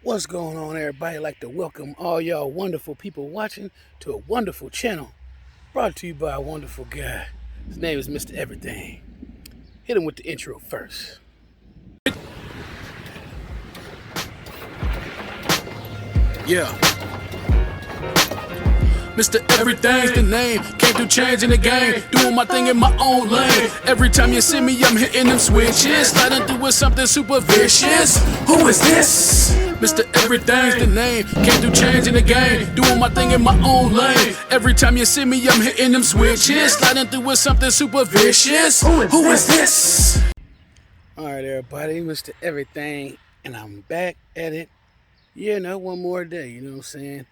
What's going on, everybody? I'd like to welcome all y'all wonderful people watching to a wonderful channel brought to you by a wonderful guy. His name is Mr. Everything. Hit him with the intro first. Yeah. Mr. Everything's the name. Came through changing the game. Doing my thing in my own lane. Every time you see me, I'm hitting them switches. Sliding through with something super vicious. Who is this? Mr. Everything's the name. Came through changing the game. Doing my thing in my own lane. Every time you see me, I'm hitting them switches. Sliding through with something super vicious. Who is this? Alright, everybody, Mr. Everything, and I'm back at it. One more day, you know what I'm saying?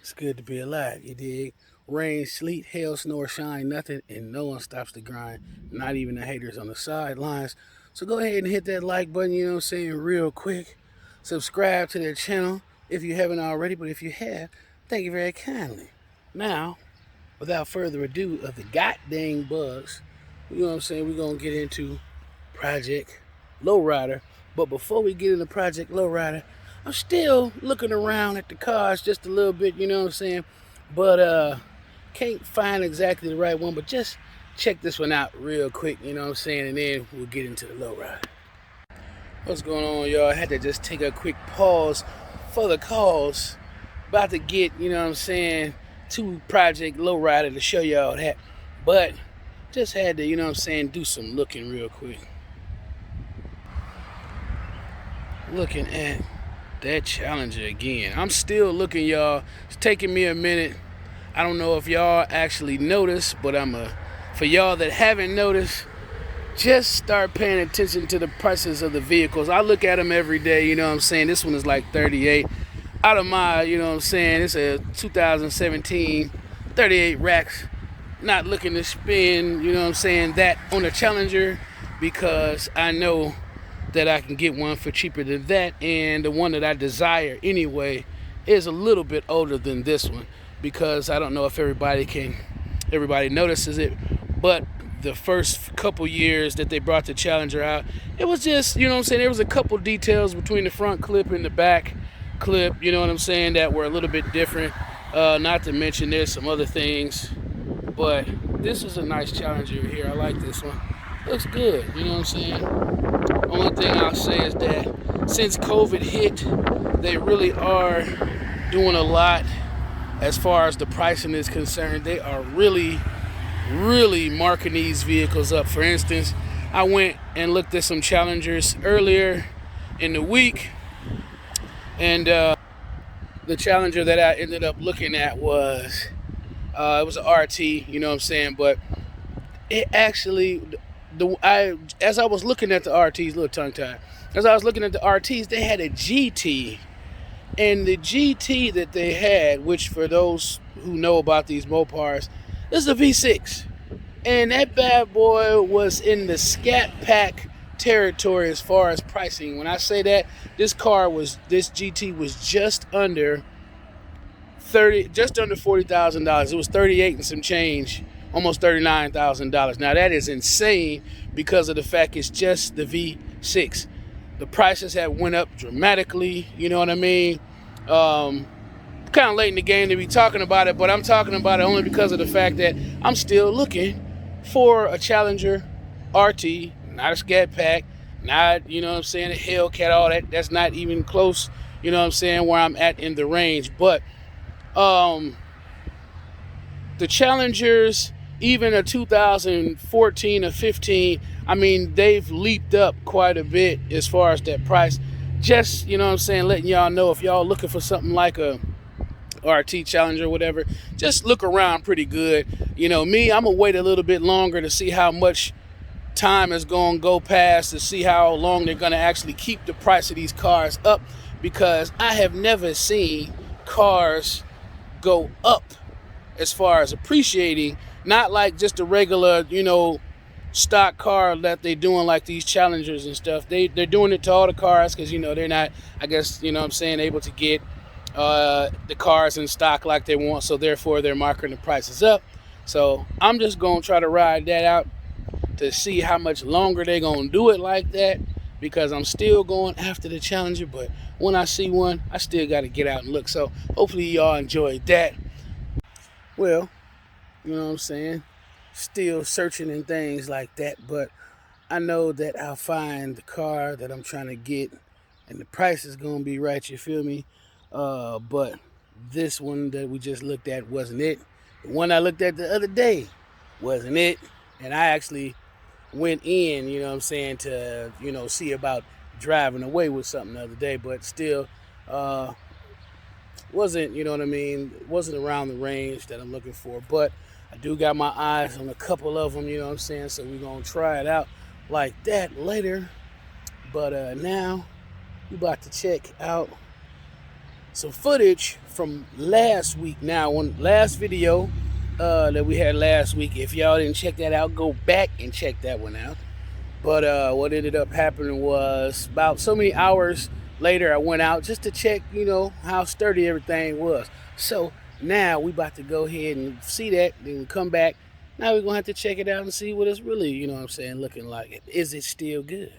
It's good to be alive, you dig? Rain, sleet, hail, snow, or shine, nothing, and no one stops the grind, not even the haters on the sidelines. So go ahead and hit that like button, you know what I'm saying, real quick. Subscribe to the channel if you haven't already, but if you have, thank you very kindly. Now, without further ado of the goddamn bugs, you know what I'm saying, we're going to get into Project Lowrider. But before we get into Project Lowrider, I'm still looking around at the cars just a little bit, you know what I'm saying? But can't find exactly the right one, but just check this one out real quick, you know what I'm saying? And then we'll get into the lowrider. What's going on, y'all? I had to just take a quick pause for the calls. About to get, you know what I'm saying, to Project Lowrider to show y'all that. But just had to, you know what I'm saying, do some looking real quick. Looking at that Challenger again. I'm still looking, y'all. It's taking me a minute. I don't know if y'all actually noticed, but for y'all that haven't noticed, just start paying attention to the prices of the vehicles. I look at them every day, you know what I'm saying? This one is like 38 out of my, you know what I'm saying, it's a 2017 38 racks. Not looking to spend, you know what I'm saying, that on a Challenger, because I know that I can get one for cheaper than that, and the one that I desire anyway is a little bit older than this one, because I don't know if everybody notices it, but the first couple years that they brought the Challenger out, it was just, you know what I'm saying, there was a couple details between the front clip and the back clip, you know what I'm saying, that were a little bit different. Not to mention there's some other things, but this is a nice Challenger here. I like this one. Looks good, you know what I'm saying? Only thing I'll say is that since COVID hit, they really are doing a lot as far as the pricing is concerned. They are really marking these vehicles up. For instance, I went and looked at some Challengers earlier in the week, and the Challenger that I ended up looking at was it was an RT, you know what I'm saying, but it actually, as I was looking at the RTs, little tongue tied, as I was looking at the RTs, they had a GT, and the GT that they had, which for those who know about these Mopars, this is a V6, and that bad boy was in the Scat Pack territory as far as pricing. When I say that, this GT was just under $40,000. It was 38 and some change, almost $39,000. Now that is insane because of the fact it's just the V6. The prices have went up dramatically, you know what I mean? Kind of late in the game to be talking about it, but I'm talking about it only because of the fact that I'm still looking for a Challenger RT, not a Scat Pack, not, you know what I'm saying, a Hellcat, all that. That's not even close, you know what I'm saying, where I'm at in the range. But the Challengers, even a 2014 or 15, I mean, they've leaped up quite a bit as far as that price. Just, you know what I'm saying, letting y'all know, if y'all looking for something like a RT Challenger or whatever, just look around pretty good. You know, me, I'm gonna wait a little bit longer to see how much time is gonna go past, to see how long they're gonna actually keep the price of these cars up, because I have never seen cars go up as far as appreciating, not like just a regular, you know, stock car that they doing like these Challengers and stuff. They're doing it to all the cars because, you know, they're not, I guess, you know what I'm saying, able to get the cars in stock like they want, so therefore they're marking the prices up. So I'm just gonna try to ride that out to see how much longer they're gonna do it like that. because I'm still going after the Challenger, but when I see one, I still got to get out and look. So hopefully y'all enjoyed that. Well, you know what I'm saying? Still searching and things like that, but I know that I'll find the car that I'm trying to get, and the price is going to be right, you feel me? But this one that we just looked at wasn't it. The one I looked at the other day wasn't it. And I actually went in, you know what I'm saying, to, you know, see about driving away with something the other day, but still wasn't, you know what I mean, wasn't around the range that I'm looking for. But I do got my eyes on a couple of them, you know what I'm saying, so we're going to try it out like that later. But now we about to check out some footage from last week. Now, on last video that we had last week, if y'all didn't check that out, go back and check that one out. But what ended up happening was about so many hours later, I went out just to check, you know, how sturdy everything was. So now we about to go ahead and see that, then we come back. Now we're gonna have to check it out and see what it's really, you know what I'm saying, looking like. Is it still good?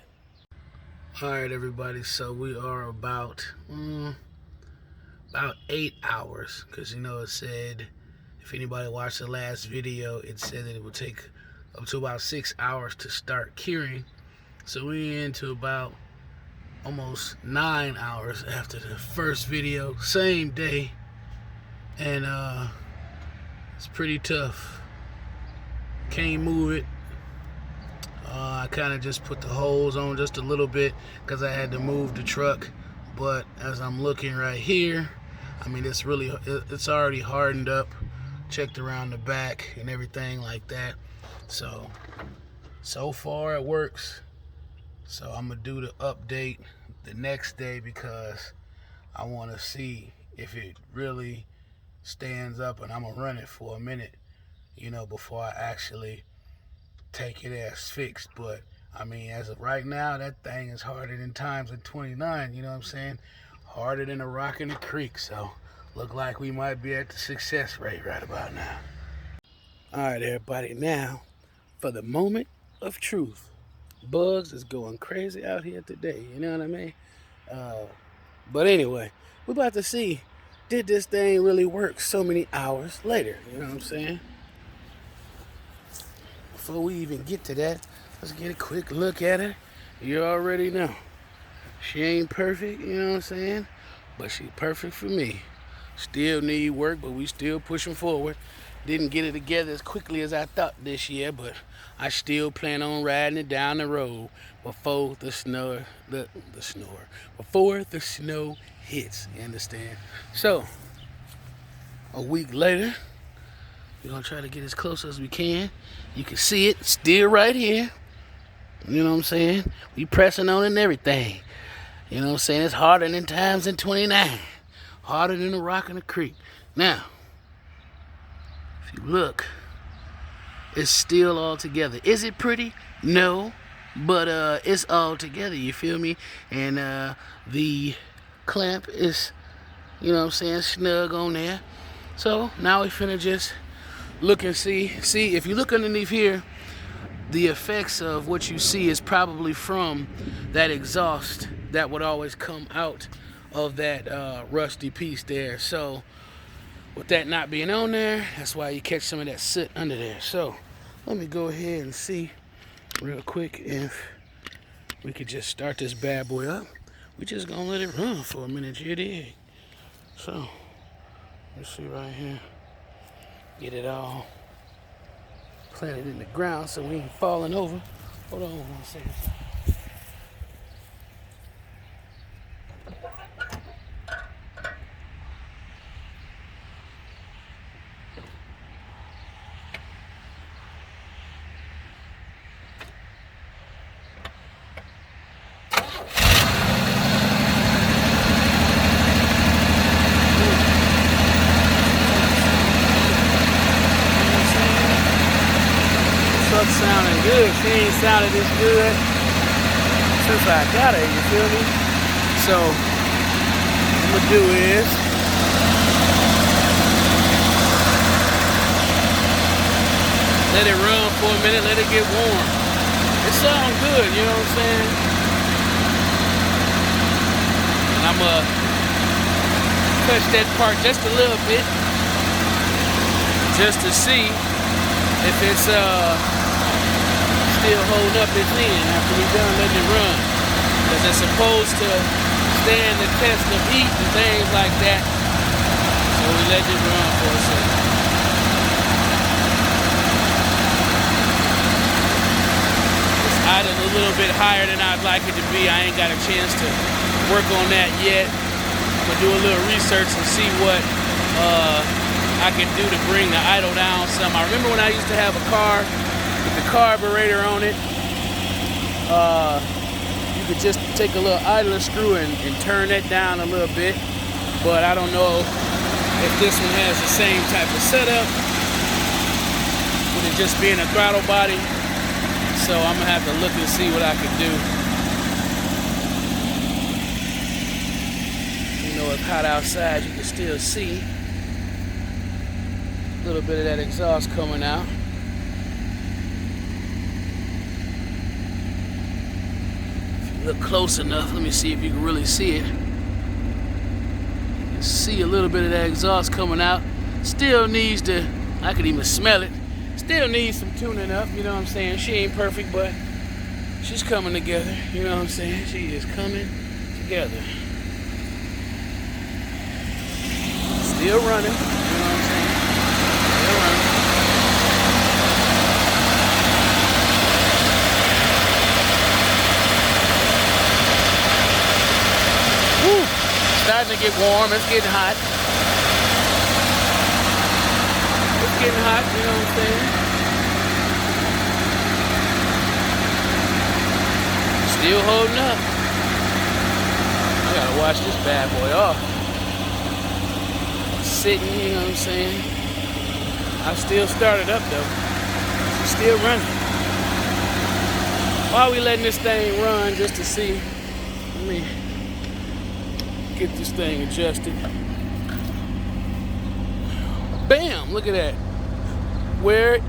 All right, everybody, so we are about 8 hours, because, you know, it said, if anybody watched the last video, it said that it would take up to about 6 hours to start curing. So we're into about almost 9 hours after the first video, same day, and it's pretty tough. Can't move it. I kind of just put the holes on just a little bit because I had to move the truck, but as I'm looking right here, I mean, it's already hardened up, checked around the back and everything like that. So far it works. So I'm gonna do the update the next day because I want to see if it really stands up, and I'm gonna run it for a minute, you know, before I actually take it as fixed. But I mean, as of right now, that thing is harder than times in 29, you know what I'm saying? Harder than a rock in the creek. So look like we might be at the success rate right about now. All right, everybody, now for the moment of truth. Bugs is going crazy out here today, you know what I mean? But anyway, we're about to see, did this thing really work so many hours later, you know what I'm saying? Before we even get to that, let's get a quick look at her. You already know. She ain't perfect, you know what I'm saying? But she's perfect for me. Still need work, but we still pushing forward. Didn't get it together as quickly as I thought this year, but I still plan on riding it down the road before the snow hits, you understand? So, a week later, we're gonna try to get as close as we can. You can see it, still right here. You know what I'm saying? We pressing on it and everything. You know what I'm saying? It's harder than times in 29. Harder than a rock in the creek. Now, if you look, it's still all together. Is it pretty? No. But it's all together, you feel me? And the clamp is, you know what I'm saying, snug on there. So now we finna just look and see. See, if you look underneath here, the effects of what you see is probably from that exhaust that would always come out of that rusty piece there. So with that not being on there, that's why you catch some of that soot under there. So let me go ahead and see real quick if we could just start this bad boy up. We just gonna let it run for a minute, you dig? So let's see right here. Get it all planted in the ground so we ain't falling over. Hold on 1 second. Sounding good. She ain't sounded this good since I got her, you feel me? So what I'm gonna do is let it run for a minute, let it get warm. It sounds good, you know what I'm saying? And I'm gonna touch that part just a little bit, just to see if it's still holding up its end after we're done letting it run. Because it's supposed to stand the test of heat and things like that. So we let it run for a second. It's idling a little bit higher than I'd like it to be. I ain't got a chance to work on that yet. I'm gonna do a little research and see what I can do to bring the idle down some. I remember when I used to have a car with the carburetor on it, you could just take a little idler screw and turn that down a little bit. But I don't know if this one has the same type of setup with it just being a throttle body. So I'm gonna have to look and see what I can do. You know, it's hot outside, you can still see a little bit of that exhaust coming out. If you look close enough, let me see if you can really see it. You can see a little bit of that exhaust coming out. Still needs to, I could even smell it. Still needs some tuning up, you know what I'm saying? She ain't perfect, but she's coming together, you know what I'm saying? She is coming together. Still running, you know what I'm saying? Still running. Woo! Starting to get warm, it's getting hot. It's getting hot, you know what I'm saying? Still holding up. I gotta wash this bad boy off. Sitting, you know what I'm saying? I still started up though. She's still running. While we letting this thing run just to see, let me get this thing adjusted. Bam! Look at that. Where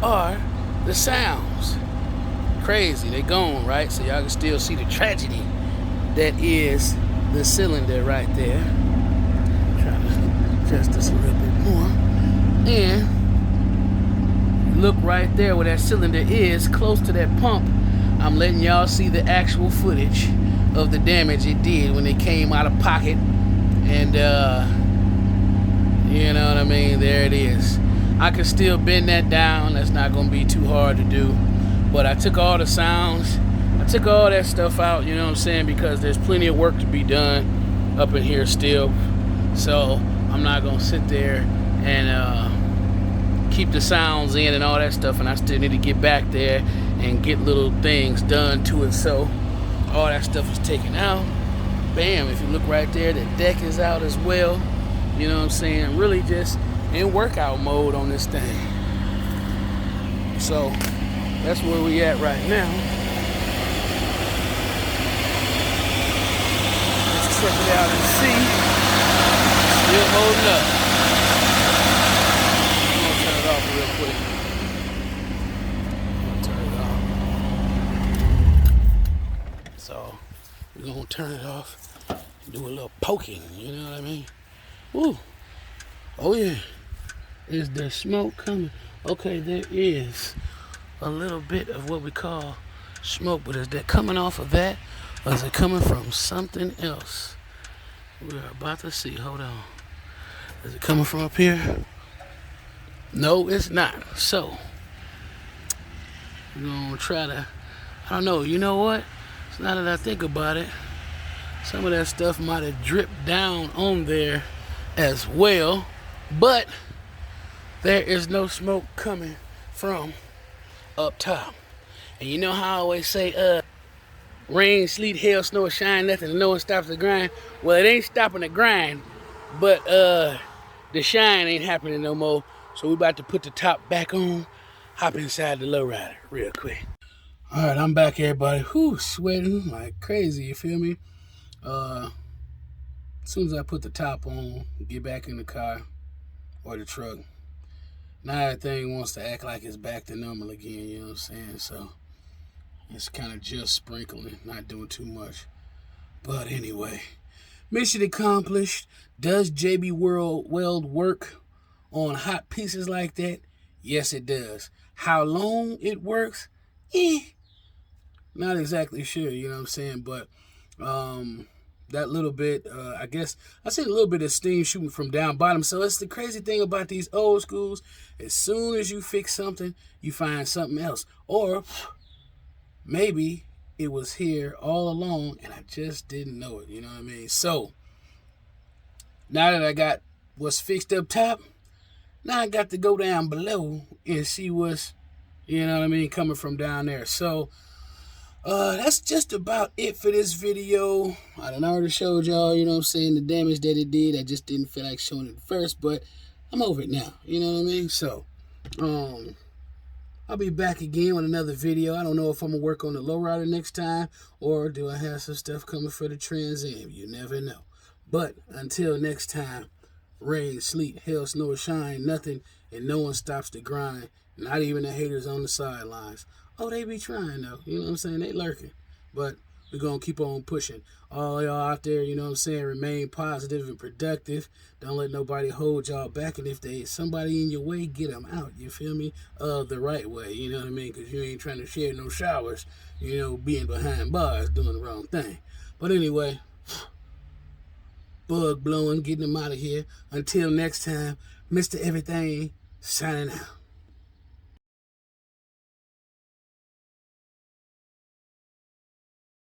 are the sounds? Crazy, they gone, right? So y'all can still see the tragedy that is the cylinder right there. Trying to adjust this a little bit more. And look right there where that cylinder is, close to that pump. I'm letting y'all see the actual footage of the damage it did when it came out of pocket. And you know what I mean? There it is. I can still bend that down. That's not gonna be too hard to do. But I took all the sounds. I took all that stuff out, you know what I'm saying? Because there's plenty of work to be done up in here still. So I'm not gonna sit there and keep the sounds in and all that stuff. And I still need to get back there and get little things done to it. So all that stuff is taken out. Bam, if you look right there, the deck is out as well. You know what I'm saying? Really just in workout mode on this thing. So that's where we at right now. Let's check it out and see. Still holding up. I'm gonna turn it off real quick. I'm gonna turn it off. So we're gonna turn it off and do a little poking, you know what I mean? Woo. Oh yeah. Is there smoke coming? Okay, there is a little bit of what we call smoke, but is that coming off of that, or is it coming from something else? We're about to see. Hold on. Is it coming from up here? No, it's not. So we're gonna try to, I don't know, you know what? So now that I think about it, some of that stuff might have dripped down on there as well, but there is no smoke coming from up top. And you know how I always say, rain, sleet, hail, snow, or shine, nothing, and no one stops the grind. Well, it ain't stopping the grind, but the shine ain't happening no more. So we about to put the top back on, hop inside the lowrider real quick. All right, I'm back, everybody. Whew, sweating like crazy, you feel me? As soon as I put the top on, get back in the car or the truck, now everything wants to act like it's back to normal again, you know what I'm saying? So it's kind of just sprinkling, not doing too much. But anyway, mission accomplished. Does JB Weld work on hot pieces like that? Yes, it does. How long it works? Not exactly sure, you know what I'm saying? But that little bit, I guess, I seen a little bit of steam shooting from down bottom. So that's the crazy thing about these old schools. As soon as you fix something, you find something else. Or maybe it was here all along and I just didn't know it, you know what I mean? So now that I got what's fixed up top, now I got to go down below and see what's, you know what I mean, coming from down there. So that's just about it for this video. I done already showed y'all, you know what I'm saying, the damage that it did. I just didn't feel like showing it first, but I'm over it now, you know what I mean? So I'll be back again with another video. I don't know if I'm gonna work on the lowrider next time, or do I have some stuff coming for the Trans Am? You never know. But until next time, rain, sleet, hail, snow, or shine, nothing, and no one stops the grind. Not even the haters on the sidelines. Oh, they be trying though. You know what I'm saying? They lurking. But we're going to keep on pushing. All y'all out there, you know what I'm saying, remain positive and productive. Don't let nobody hold y'all back. And if there's somebody in your way, get them out. You feel me? The right way. You know what I mean? Because you ain't trying to share no showers, you know, being behind bars, doing the wrong thing. But anyway, bug blowing, getting them out of here. Until next time, Mr. Everything, signing out.